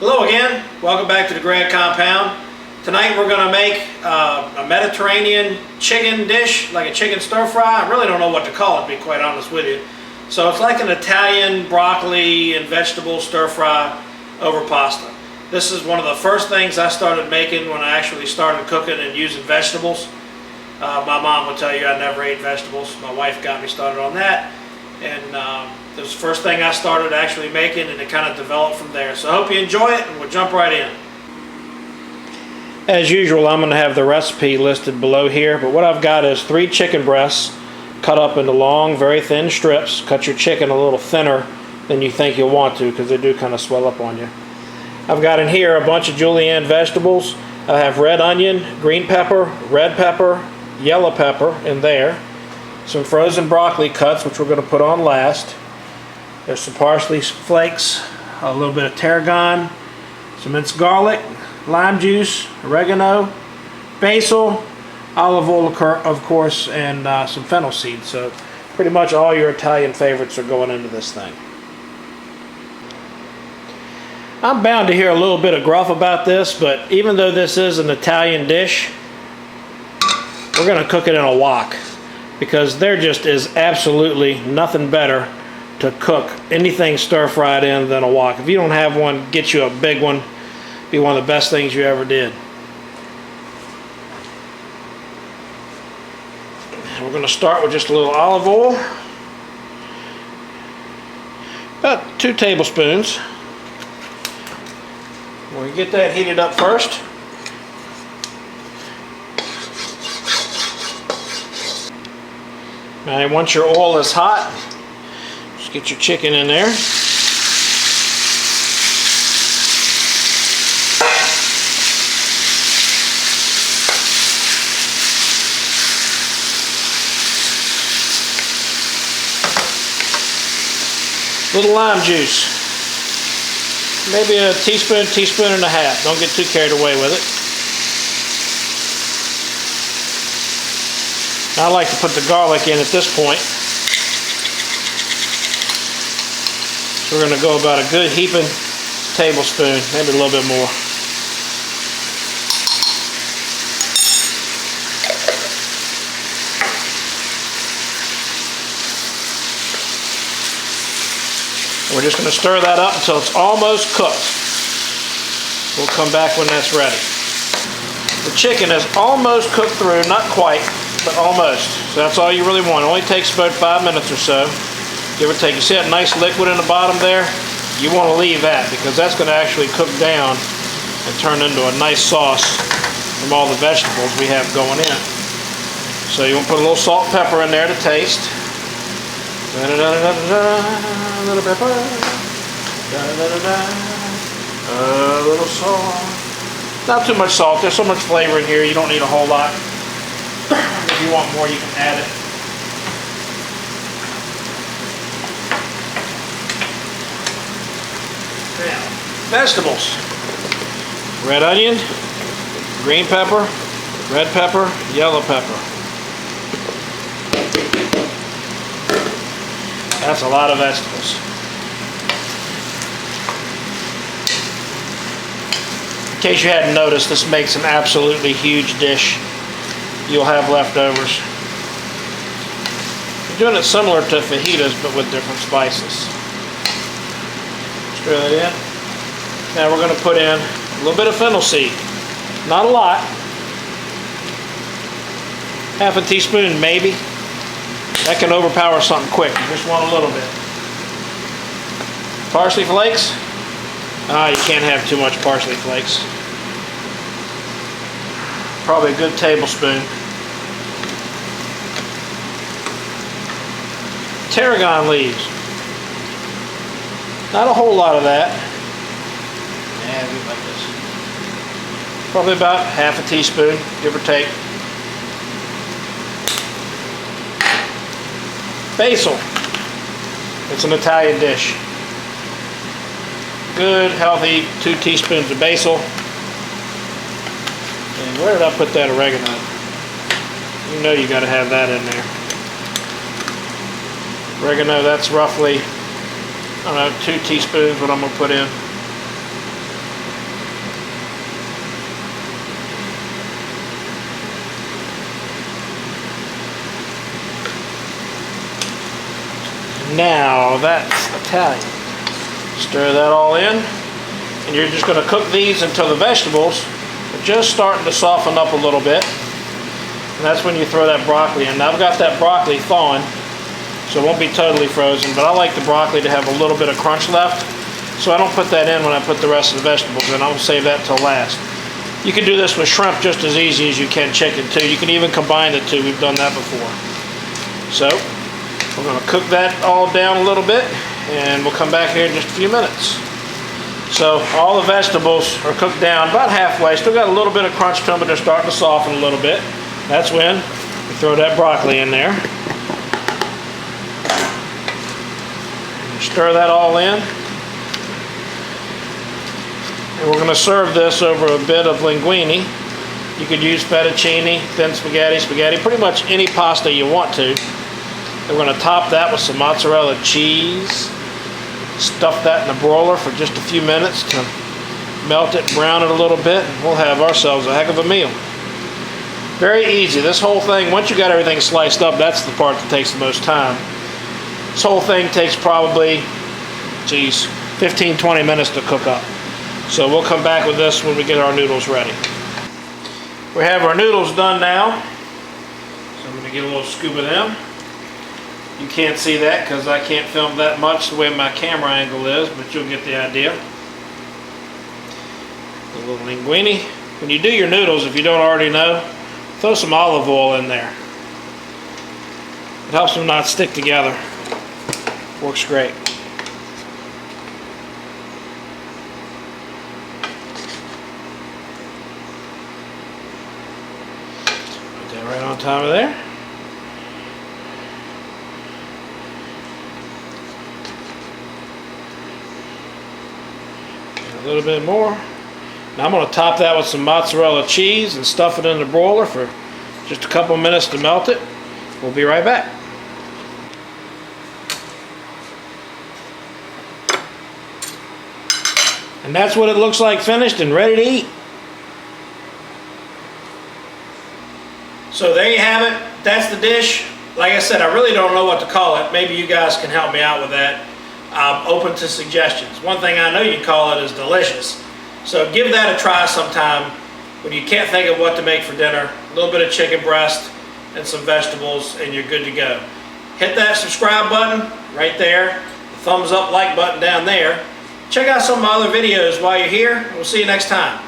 Hello again, welcome back to the Grad Compound. Tonight we're going to make a Mediterranean chicken dish, like a chicken stir fry. I really don't know what to call it, to be quite honest with you. So it's like an Italian broccoli and vegetable stir fry over pasta. This is one of the first things I started making when I actually started cooking and using vegetables. My mom would tell you I never ate vegetables. My wife got me started on that. And it was the first thing I started actually making, and it kind of developed from there. So I hope you enjoy it, and we'll jump right in. As usual, I'm going to have the recipe listed below here, but what I've got is 3 chicken breasts cut up into long, very thin strips. Cut your chicken a little thinner than you think you'll want to, because they do kind of swell up on you. I've got in here a bunch of julienne vegetables. I have red onion, green pepper, red pepper, yellow pepper in there. Some frozen broccoli cuts, which we're going to put on last. There's some parsley flakes, a little bit of tarragon, some minced garlic, lime juice, oregano, basil, olive oil of course, and some fennel seed. So pretty much all your Italian favorites are going into this thing. I'm bound to hear a little bit of gruff about this, but even though this is an Italian dish, we're going to cook it in a wok, because there just is absolutely nothing better to cook anything stir-fried in than a wok. If you don't have one, get you a big one. Be one of the best things you ever did. We're going to start with just a little olive oil. About 2 tablespoons. We'll get that heated up first. Now, once your oil is hot, just get your chicken in there. Little lime juice. Maybe a teaspoon, teaspoon and a half. Don't get too carried away with it. I like to put the garlic in at this point. So we're going to go about a good heaping tablespoon, maybe a little bit more. We're just going to stir that up until it's almost cooked. We'll come back when that's ready. The chicken is almost cooked through, not quite, but almost. So that's all you really want. It only takes about 5 minutes or so, give or take. You see that nice liquid in the bottom there? You want to leave that, because that's going to actually cook down and turn into a nice sauce from all the vegetables we have going in. So you want to put a little salt and pepper in there to taste. A little pepper. A little salt. Not too much salt. There's so much flavor in here, you don't need a whole lot. If you want more, you can add it. Now, vegetables. Red onion, green pepper, red pepper, yellow pepper. That's a lot of vegetables. In case you hadn't noticed, this makes an absolutely huge dish. You'll have leftovers. We're doing it similar to fajitas, but with different spices. Stir that in. Now we're going to put in a little bit of fennel seed. Not a lot. Half a teaspoon, maybe. That can overpower something quick. You just want a little bit. Parsley flakes. You can't have too much parsley flakes. Probably a good tablespoon. Taragon leaves. Not a whole lot of that. Yeah, do it like this. Probably about half a teaspoon, give or take. Basil. It's an Italian dish. Good, healthy 2 teaspoons of basil. And where did I put that oregano? You know you got to have that in there. Oregano, that's roughly, I don't know, 2 teaspoons what I'm going to put in. Now that's Italian. Stir that all in. And you're just going to cook these until the vegetables are just starting to soften up a little bit. And that's when you throw that broccoli in. Now I've got that broccoli thawing, so it won't be totally frozen, but I like the broccoli to have a little bit of crunch left. So I don't put that in when I put the rest of the vegetables in. I'll save that till last. You can do this with shrimp just as easy as you can chicken too. You can even combine the two. We've done that before. So we're going to cook that all down a little bit, and we'll come back here in just a few minutes. So all the vegetables are cooked down about halfway. Still got a little bit of crunch to them, but they're starting to soften a little bit. That's when we throw that broccoli in there. Stir that all in. And we're going to serve this over a bit of linguine. You could use fettuccine, thin spaghetti, pretty much any pasta you want to. And we're going to top that with some mozzarella cheese. Stuff that in the broiler for just a few minutes to melt it, brown it a little bit, and we'll have ourselves a heck of a meal. Very easy. This whole thing, once you got everything sliced up, that's the part that takes the most time. This whole thing takes probably, 15-20 minutes to cook up. So we'll come back with this when we get our noodles ready. We have our noodles done now. So I'm going to get a little scoop of them. You can't see that because I can't film that much the way my camera angle is, but you'll get the idea. A little linguine. When you do your noodles, if you don't already know, throw some olive oil in there. It helps them not stick together. Works great. Put that right on top of there. A little bit more. Now I'm going to top that with some mozzarella cheese and stuff it in the broiler for just a couple minutes to melt it. We'll be right back. And that's what it looks like finished and ready to eat. So there you have it. That's the dish. Like I said, I really don't know what to call it. Maybe you guys can help me out with that. I'm open to suggestions. One thing I know you call it is delicious. So give that a try sometime when you can't think of what to make for dinner. A little bit of chicken breast and some vegetables and you're good to go. Hit that subscribe button right there. The thumbs up like button down there. Check out some of my other videos while you're here. We'll see you next time.